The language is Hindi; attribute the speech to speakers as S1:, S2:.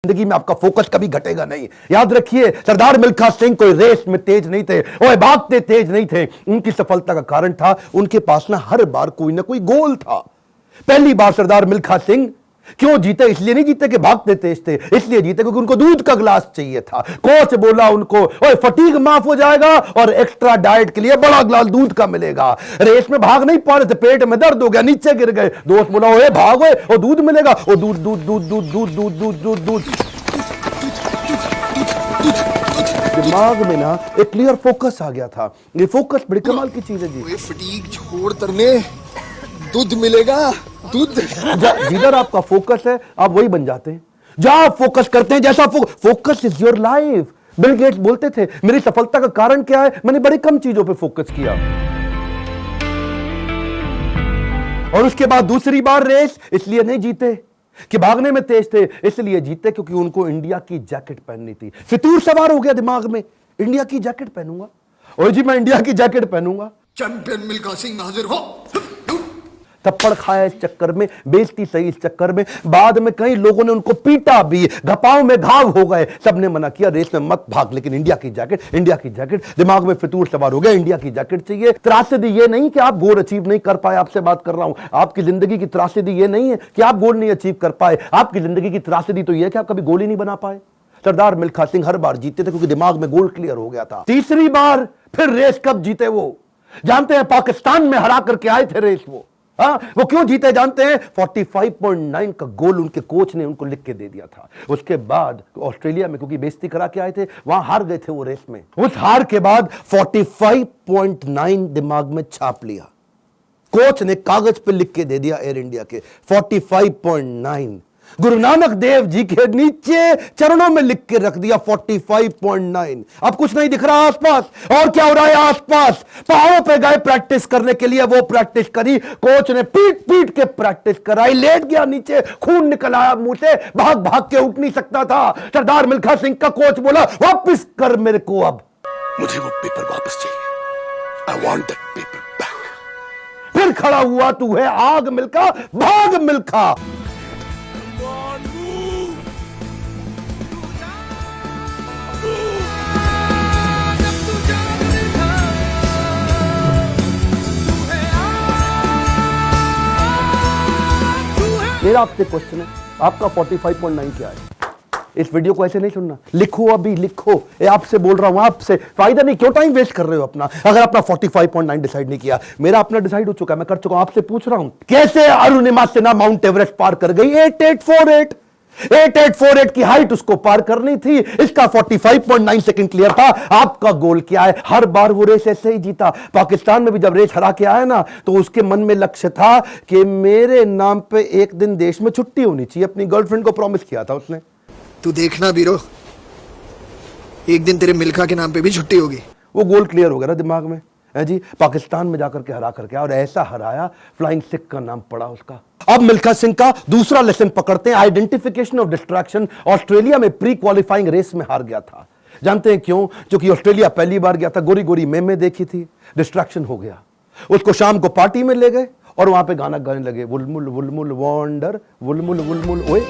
S1: जिंदगी में आपका फोकस कभी घटेगा नहीं। याद रखिए, सरदार मिल्खा सिंह कोई रेस में तेज नहीं थे, ओए भागते तेज नहीं थे। उनकी सफलता का कारण था उनके पास ना हर बार कोई ना कोई गोल था। पहली बार सरदार मिल्खा सिंह क्यों जीते? इसलिए नहीं जीते कि भागते तेज थे, इसलिए जीते क्योंकि उनको दूध का गिलास चाहिए था। कोच बोला उनको, ओए फटीग माफ हो जाएगा और एक्स्ट्रा डाइट के लिए बड़ा गिलास दूध का मिलेगा। रेस में भाग नहीं पा रहे थे, पेट में दर्द हो गया, नीचे गिर गए। दोस्त बोला, ओए भागो और दूध मिलेगा। और दूध दूध दूध दूध दूध दूध दूध दूध दूध दिमाग में ना एक क्लियर फोकस आ गया था। ये फोकस बड़ी कमाल की चीज है जी।
S2: फटीग छोड़ तरने दूध मिलेगा, दूध।
S1: जिधर आपका फोकस है आप वही बन जाते हैं। जहां आप फोकस करते हैं, जैसा focus is your life. Bill Gates बोलते थे, मेरी सफलता का कारण क्या है? मैंने बड़ी कम चीजों पे फोकस किया। और उसके बाद दूसरी बार रेस इसलिए नहीं जीते कि भागने में तेज थे, इसलिए जीते क्योंकि उनको इंडिया की जैकेट पहननी थी। फितूर सवार हो गया दिमाग में, इंडिया की जैकेट पहनूंगा। और जी मैं इंडिया की जैकेट पहनूंगा।
S2: चैंपियन मिल्खा सिंह हाजिर हो।
S1: थप्पड़ खाया इस चक्कर में, बेइज्जती सही इस चक्कर में, बाद में कई लोगों ने उनको पीटा भी, घपाव में घाव हो गए। सबने मना किया रेस में मत भाग, लेकिन इंडिया की जैकेट, इंडिया की जैकेट। दिमाग में फितूर सवार हो गया, इंडिया की जैकेट चाहिए। त्रासदी ये नहीं कि आप गोल अचीव नहीं कर पाए, आपसे बात कर रहा हूं। आपकी जिंदगी की त्रासदी ये नहीं है कि आप गोल नहीं अचीव कर पाए, आपकी जिंदगी की त्रासदी तो यह कि आप कभी गोल ही नहीं बना पाए। सरदार मिल्खा सिंह हर बार जीते थे क्योंकि दिमाग में गोल क्लियर हो गया था। तीसरी बार फिर रेस कब जीते वो जानते हैं? पाकिस्तान में हरा करके आए थे रेस वो। वो क्यों जीते जानते हैं? 45.9 का गोल उनके कोच ने उनको लिख के दे दिया था। उसके बाद ऑस्ट्रेलिया में क्योंकि बेइज्जती करा के आए थे, वहां हार गए थे वो रेस में। उस हार के बाद 45.9 दिमाग में छाप लिया। कोच ने कागज पे लिख के दे दिया एयर इंडिया के 45.9। गुरु नानक देव जी के नीचे चरणों में लिख के रख दिया 45.9। अब कुछ नहीं दिख रहा आसपास। और क्या हो रहा है आसपास? पहाड़ों पे गए प्रैक्टिस करने के लिए, वो प्रैक्टिस करी। कोच ने पीट पीट के प्रैक्टिस कराई। लेट गया नीचे, खून निकल आया मुंह से, भाग भाग के उठ नहीं सकता था। सरदार मिल्खा सिंह का कोच बोला, वापस कर मेरे को, अब
S2: मुझे वो पेपर वापस चाहिए। I want that paper back.
S1: फिर खड़ा हुआ, तू है आग मिल्खा, भाग मिल्खा। मेरा आपसे क्वेश्चन है, आपका 45.9 क्या है? इस वीडियो को ऐसे नहीं सुनना, लिखो, अभी लिखो। ये आपसे बोल रहा हूं, आपसे। फायदा नहीं, क्यों टाइम वेस्ट कर रहे हो अपना? अगर अपना 45.9 डिसाइड नहीं किया, मेरा अपना डिसाइड हो चुका है, मैं कर चुका हूं। आपसे पूछ रहा हूं, कैसे अरुणिमा सिन्हा माउंट एवरेस्ट पार कर गई? 8848 की हाइट उसको पार करनी थी। इसका 45.9 सेकंड क्लियर था। आपका गोल क्या है? हर बार वो रेस ऐसे ही जीता। पाकिस्तान में भी जब रेस हरा के आया ना, तो उसके मन में लक्ष्य था कि मेरे नाम पे एक दिन देश में छुट्टी होनी चाहिए। अपनी गर्लफ्रेंड को प्रॉमिस किया था उसने।
S2: तू देखना बीरो, एक दिन तेरे मिल्खा के नाम पे भी छुट्टी होगी।
S1: वो गोल क्लियर हो गया ना दिमाग में, है जी। पाकिस्तान में जाकर के हरा करके, और ऐसा हराया, फ्लाइंग सिख का नाम पड़ा उसका। अब मिल्खा सिंह का दूसरा लेसन पकड़ते हैं, आइडेंटिफिकेशन ऑफ डिस्ट्रैक्शन। ऑस्ट्रेलिया में प्री क्वालिफाइंग रेस में हार गया था। जानते हैं क्यों? क्योंकि ऑस्ट्रेलिया पहली बार गया था, गोरी गोरी मेमे देखी थी, डिस्ट्रैक्शन हो गया। उसको शाम को पार्टी में ले गए और वहां पे गाना गाने लगे, वुलमुल वुलमुल वॉन्डर, वुलमुल वुलमुल ओए।